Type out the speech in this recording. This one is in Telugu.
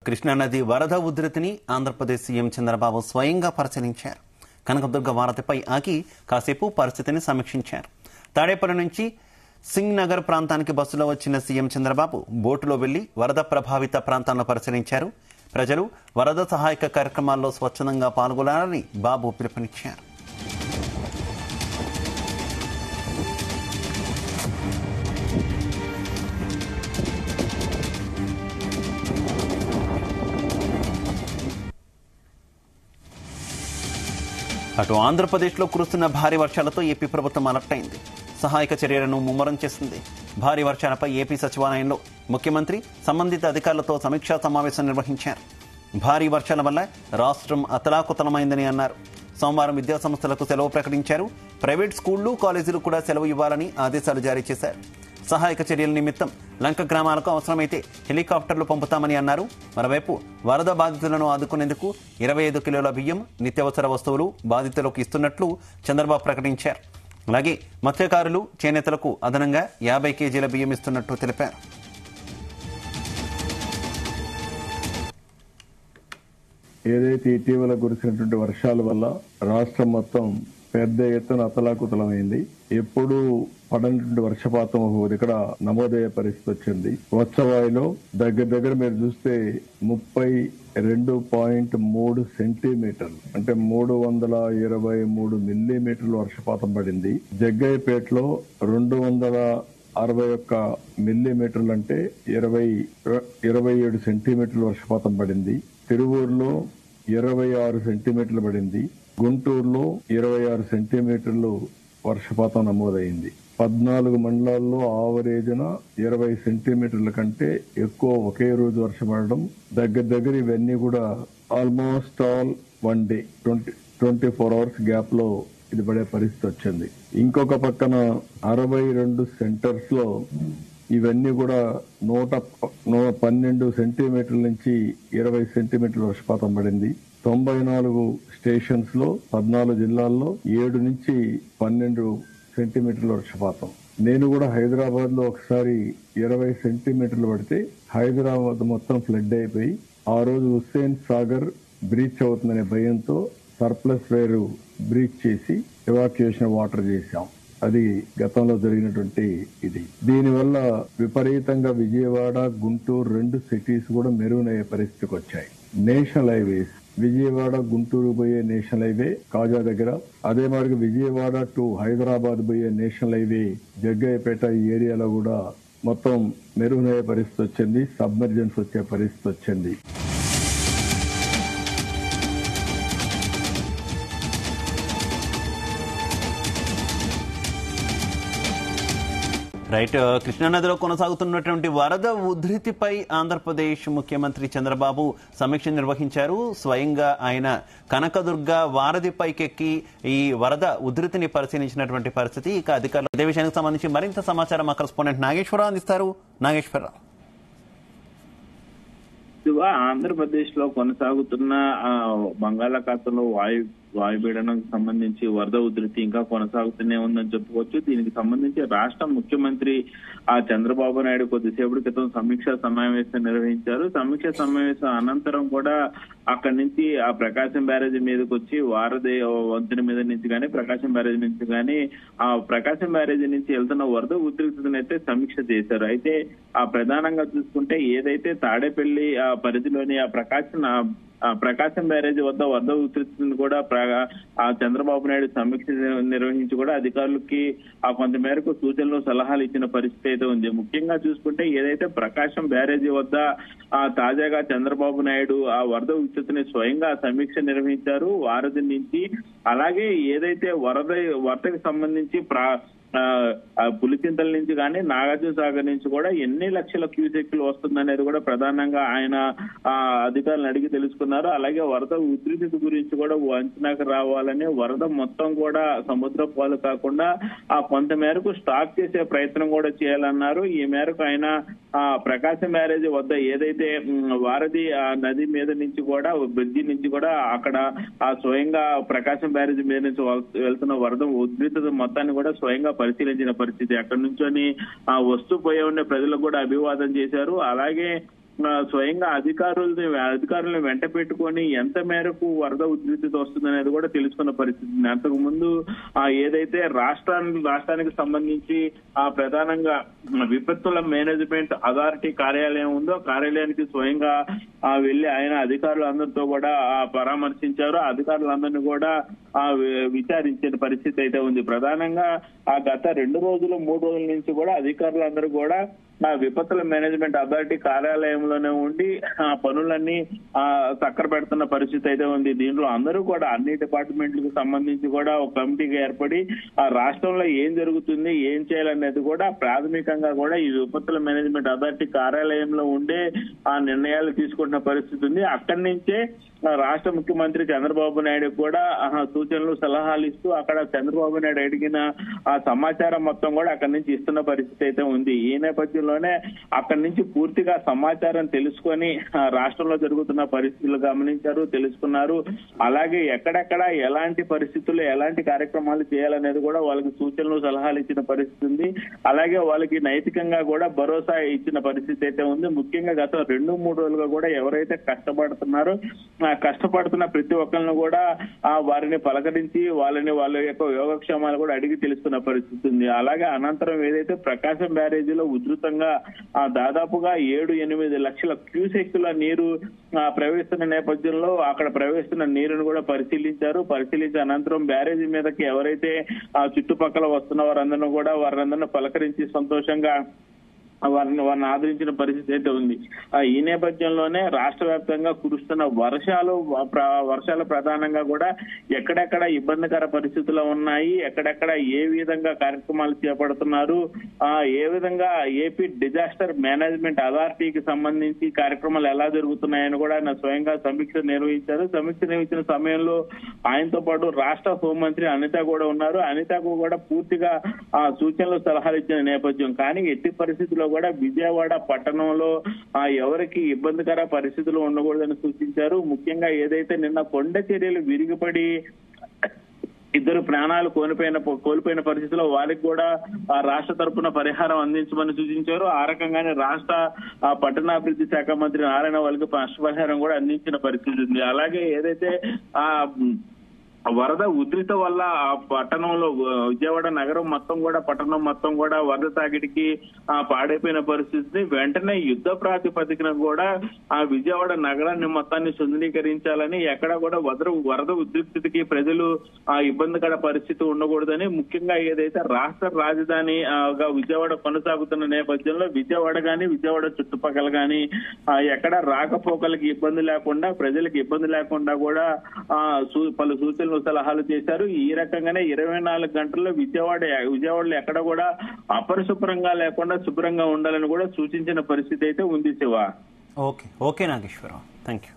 కృష్ణానది వరద ఉధృతిని ఆంధ్రప్రదేశ్ సీఎం చంద్రబాబు స్వయంగా పరిశీలించారు. కనకదుర్గ వారధిపై ఆగి కాసేపు పరిస్థితిని సమీక్షించారు. తాడేపల్లి నుంచి సింగ్ నగర్ ప్రాంతానికి బస్సులో వచ్చిన సీఎం చంద్రబాబు బోటులో వెళ్లి వరద ప్రభావిత ప్రాంతాలను పరిశీలించారు. ప్రజలు వరద సహాయక కార్యక్రమాల్లో స్వచ్ఛందంగా పాల్గొనాలని బాబు పిలుపునిచ్చారు. అటు ఆంధ్రప్రదేశ్లో కురుస్తున్న భారీ వర్షాలతో ఏపీ ప్రభుత్వం అలర్ట్ అయింది. సహాయక చర్యలను ముమ్మరం చేసింది. భారీ వర్షాలపై ఏపీ సచివాలయంలో ముఖ్యమంత్రి సంబంధిత అధికారులతో సమీక్షా సమావేశం నిర్వహించారు. భారీ వర్షాల వల్ల రాష్ట్రం అతలాకుతలమైందని అన్నారు. సోమవారం విద్యాసంస్థలకు సెలవు ప్రకటించారు. ప్రైవేట్ స్కూళ్లు, కాలేజీలు కూడా సెలవు ఇవ్వాలని ఆదేశాలు జారీ చేశారు. సహాయక చర్యల నిమిత్తం లంక గ్రామాలకు అవసరమైతే హెలికాప్టర్లు పంపుతామని అన్నారు. మరోవైపు వరద బాధితులను ఆదుకునేందుకు 25 కిలోల బియ్యం, నిత్యావసర వస్తువులు బాధితులకు ఇస్తున్నట్లు చంద్రబాబు ప్రకటించారు. అలాగే మత్స్యకారులు, చేనేతలకు అదనంగా 50 కేజీల బియ్యం ఇస్తున్నట్టు తెలిపారు. ఏదైతే ఇటీవల కురిసినటువంటి వర్షాల వల్ల రాష్ట్రం మొత్తం పెద్ద ఎత్తున అతలాకుతలమైంది. ఎప్పుడు పడనటువంటి వర్షపాతం ఇక్కడ నమోదయ్యే పరిస్థితి వచ్చింది. వచ్చవాయిలో దగ్గర మీరు చూస్తే 32.3 సెంటీమీటర్లు అంటే 323 మిల్లీమీటర్లు వర్షపాతం పడింది. జగ్గయ్యపేటలో 261 మిల్లీమీటర్లు అంటే 27 సెంటీమీటర్లు వర్షపాతం పడింది. తిరువూరులో 26 సెంటీమీటర్లు పడింది. గుంటూరులో 26 సెంటీమీటర్లు వర్షపాతం నమోదైంది. 14 మండలాల్లో ఆవరేజ్న 20 సెంటీమీటర్ల కంటే ఎక్కువ ఒకే రోజు వర్షం పడడం దగ్గర ఇవన్నీ కూడా almost all 1 day 24 hours gap లో ఇది పడే పరిస్థితి వచ్చింది. ఇంకొక పక్కన 62 సెంటర్స్ లో ఇవన్నీ కూడా 112 సెంటీమీటర్ల నుంచి 20 సెంటీమీటర్ల వర్షపాతం పడింది. 94 స్టేషన్స్ లో 14 జిల్లాల్లో 7 నుంచి 12 సెంటీమీటర్ల వర్షపాతం. నేను కూడా హైదరాబాద్ లో ఒకసారి 20 సెంటీమీటర్లు పడితే హైదరాబాద్ మొత్తం ఫ్లడ్ అయిపోయి ఆ రోజు హుస్సేన్ సాగర్ బ్రీచ్ అవుతుందనే భయంతో సర్ప్లస్ వైర్ బ్రీచ్ చేసి ఎవాక్యుయేషన్ వాటర్ చేశాం. అది గతంలో జరిగినటువంటి ఇది. దీనివల్ల విపరీతంగా విజయవాడ, గుంటూరు 2 సిటీస్ కూడా మెరుగనయ్యే పరిస్థితికి వచ్చాయి. నేషనల్ హైవేస్ విజయవాడ గుంటూరు పోయే నేషనల్ హైవే కాజా దగ్గర, అదే మరి విజయవాడ టు హైదరాబాద్ పోయే నేషనల్ హైవే జగ్గయ్యపేట ఈ ఏరియాలో కూడా మొత్తం మెరుగనయ్యే పరిస్థితి వచ్చింది. సబ్మెర్జెన్స్ వచ్చే పరిస్థితి వచ్చింది. రైట్. కృష్ణానదిలో కొనసాగుతున్నటువంటి వరద ఉధృతిపై ఆంధ్రప్రదేశ్ ముఖ్యమంత్రి చంద్రబాబు సమీక్ష నిర్వహించారు. స్వయంగా ఆయన కనకదుర్గ వారధిపైకెక్కి ఈ వరద ఉధృతిని పరిశీలించినటువంటి పరిస్థితి. ఇక అధికారులు ఇదే విషయానికి సంబంధించి మరింత సమాచారం మా కరెస్పాండెంట్ నాగేశ్వరరావు అందిస్తారు. నాగేశ్వరరావు, ఆంధ్రప్రదేశ్ లో కొనసాగుతున్న బంగాళాఖాతంలో వాయుపీడనం సంబంధించి వరద ఉధృతి ఇంకా కొనసాగుతూనే ఉందని చెప్పుకోవచ్చు. దీనికి సంబంధించి రాష్ట్ర ముఖ్యమంత్రి చంద్రబాబు నాయుడు కొద్దిసేపటి క్రితం సమీక్షా సమావేశం నిర్వహించారు. సమీక్షా సమావేశం అనంతరం కూడా అక్కడి నుంచి ఆ ప్రకాశం బ్యారేజీ మీదకి వచ్చి వారధి వంతెన మీద నుంచి కానీ ప్రకాశం బ్యారేజీ నుంచి కానీ ఆ ప్రకాశం బ్యారేజీ నుంచి వెళ్తున్న వరద ఉధృతిని అయితే సమీక్ష చేశారు. అయితే ఆ ప్రధానంగా చూసుకుంటే ఏదైతే తాడేపల్లి పరిధిలోని ప్రకాశం బ్యారేజీ వద్ద వరద ఉధృతిని కూడా చంద్రబాబు నాయుడు సమీక్ష నిర్వహించి కూడా అధికారులకి కొంతమేరకు సూచనలు, సలహాలు ఇచ్చిన పరిస్థితి అయితే ఉంది. ముఖ్యంగా చూసుకుంటే ఏదైతే ప్రకాశం బ్యారేజీ వద్ద తాజాగా చంద్రబాబు నాయుడు ఆ వరద ఉధృతిని స్వయంగా సమీక్ష నిర్వహించారు వారధి నుంచి. అలాగే ఏదైతే వరదకి సంబంధించి పులిచింతల నుంచి కానీ నాగార్జున సాగర్ నుంచి కూడా ఎన్ని లక్షల క్యూసెక్లు వస్తుందనేది కూడా ప్రధానంగా ఆయన అధికారులను అడిగి తెలుసుకున్నారు. అలాగే వరద ఉధృతి గురించి కూడా అంచనాకు రావాలని వరద మొత్తం కూడా సముద్ర పాలు కాకుండా కొంతమేరకు స్టాక్ చేసే ప్రయత్నం కూడా చేయాలన్నారు. ఈ మేరకు ఆయన ప్రకాశం బ్యారేజీ వద్ద ఏదైతే వారధి నది మీద నుంచి కూడా బ్రిడ్జి నుంచి కూడా అక్కడ స్వయంగా ప్రకాశం బ్యారేజీ మీద నుంచి వెళ్తున్న వరద ఉధృతి మొత్తాన్ని కూడా స్వయంగా పరిశీలించిన పరిస్థితి. అక్కడి నుంచి వస్తూ పోయే ఉండే ప్రజలకు కూడా అభివాదం చేశారు. అలాగే స్వయంగా అధికారులను వెంట పెట్టుకొని ఎంత మేరకు వరద ఉధృతి వస్తుంది అనేది కూడా తెలుసుకున్న పరిస్థితి. అంతకు ముందు ఏదైతే రాష్ట్రానికి సంబంధించి ప్రధానంగా విపత్తుల మేనేజ్మెంట్ అథారిటీ కార్యాలయం ఉందో కార్యాలయానికి స్వయంగా వెళ్లి ఆయన అధికారులందరితో కూడా పరామర్శించారు. అధికారులందరినీ కూడా విచారించిన పరిస్థితి అయితే ఉంది. ప్రధానంగా గత 2 రోజులు 3 రోజుల నుంచి కూడా అధికారులందరూ కూడా విపత్తుల మేనేజ్మెంట్ అథారిటీ కార్యాలయంలోనే ఉండి పనులన్నీ చక్కర పెడుతున్న పరిస్థితి అయితే ఉంది. దీంట్లో అందరూ కూడా అన్ని డిపార్ట్మెంట్లకు సంబంధించి కూడా ఒక కమిటీగా ఏర్పడి రాష్ట్రంలో ఏం జరుగుతుంది, ఏం చేయాలనేది కూడా ప్రాథమికంగా కూడా ఈ విపత్తుల మేనేజ్మెంట్ అథారిటీ కార్యాలయంలో ఉండే నిర్ణయాలు తీసుకుంటున్న పరిస్థితి ఉంది. అక్కడి నుంచే రాష్ట్ర ముఖ్యమంత్రి చంద్రబాబు నాయుడు కూడా సూచనలు సలహాలు ఇస్తూ అక్కడ చంద్రబాబు నాయుడు అడిగిన సమాచారం మొత్తం కూడా అక్కడి నుంచి ఇస్తున్న పరిస్థితి అయితే ఉంది. ఈ నేపథ్యంలోనే అక్కడి నుంచి పూర్తిగా సమాచారం తెలుసుకొని రాష్ట్రంలో జరుగుతున్న పరిస్థితులు గమనించారు, తెలుసుకున్నారు. అలాగే ఎక్కడెక్కడ ఎలాంటి పరిస్థితుల్లో ఎలాంటి కార్యక్రమాలు చేయాలనేది కూడా వాళ్ళకి సూచనలు సలహాలు ఇచ్చిన పరిస్థితి ఉంది. అలాగే వాళ్ళకి నైతికంగా కూడా భరోసా ఇచ్చిన పరిస్థితి అయితే ఉంది. ముఖ్యంగా గత 2-3 రోజులుగా కూడా ఎవరైతే కష్టపడుతున్నారో కష్టపడుతున్న ప్రతి ఒక్కరిని కూడా వారిని పలకరించి వాళ్ళ యొక్క యోగక్షేమాలు కూడా అడిగి తెలుసుకున్న పరిస్థితి ఉంది. అలాగే అనంతరం ఏదైతే ప్రకాశం బ్యారేజీలో ఉధృతంగా దాదాపుగా 7-8 లక్షల క్యూసెక్కుల నీరు ప్రవేశిస్తున్న నేపథ్యంలో అక్కడ ప్రవేశిస్తున్న నీరును కూడా పరిశీలించి అనంతరం బ్యారేజీ మీదకి ఎవరైతే చుట్టుపక్కల వస్తున్న వారందరినీ పలకరించి సంతోషంగా వారిని ఆదరించిన పరిస్థితి అయితే ఉంది. ఈ నేపథ్యంలోనే రాష్ట్ర వ్యాప్తంగా కురుస్తున్న వర్షాలు ప్రధానంగా కూడా ఎక్కడెక్కడ ఇబ్బందికర పరిస్థితులు ఉన్నాయి, ఎక్కడెక్కడ ఏ విధంగా కార్యక్రమాలు చేపడుతున్నారు, ఏ విధంగా ఏపీ డిజాస్టర్ మేనేజ్మెంట్ అథారిటీకి సంబంధించి కార్యక్రమాలు ఎలా జరుగుతున్నాయని కూడా ఆయన స్వయంగా సమీక్ష నిర్వహించారు. సమీక్ష నిర్వహించిన సమయంలో ఆయనతో పాటు రాష్ట్ర హోంమంత్రి అనిత కూడా ఉన్నారు. అనితకు కూడా పూర్తిగా సూచనలు సలహాలు ఇచ్చిన నేపథ్యం. కానీ ఎట్టి పరిస్థితుల్లో కూడా విజయవాడ పట్టణంలో ఎవరికి ఇబ్బందికర పరిస్థితులు ఉండకూడదని సూచించారు. ముఖ్యంగా ఏదైతే నిన్న కొండ చర్యలు విరిగిపడి 2 ప్రాణాలు కోల్పోయిన పరిస్థితిలో వారికి కూడా రాష్ట్ర తరపున పరిహారం అందించమని సూచించారు. ఆ రకంగానే రాష్ట్ర పట్టణాభివృద్ధి శాఖ మంత్రి నారాయణ వాళ్ళకి నష్టపరిహారం కూడా అందించిన పరిస్థితి ఉంది. అలాగే ఏదైతే వరద ఉధృత వల్ల ఆ పట్టణంలో విజయవాడ నగరం పట్టణం మొత్తం కూడా వరద తాకిడికి పాడైపోయిన పరిస్థితి. వెంటనే యుద్ధ ప్రాతిపదికన కూడా ఆ విజయవాడ నగరాన్ని మొత్తాన్ని శుద్ధీకరించాలని, ఎక్కడ కూడా వరద ఉధృతికి ప్రజలు ఇబ్బందికర పరిస్థితి ఉండకూడదని, ముఖ్యంగా ఏదైతే రాష్ట్ర రాజధానిగా విజయవాడ కొనసాగుతున్న నేపథ్యంలో విజయవాడ చుట్టుపక్కల గాని ఎక్కడ రాకపోకలకి ఇబ్బంది లేకుండా, ప్రజలకు ఇబ్బంది లేకుండా కూడా పలు సూచనలు సలహాలు చేశారు. ఈ రకంగానే 24 గంటల్లో విజయవాడలో ఎక్కడ కూడా అపరిశుభ్రంగా లేకుండా శుభ్రంగా ఉండాలని కూడా సూచించిన పరిస్థితి అయితే ఉంది Shiva. Okay Nageswara Rao, thank you.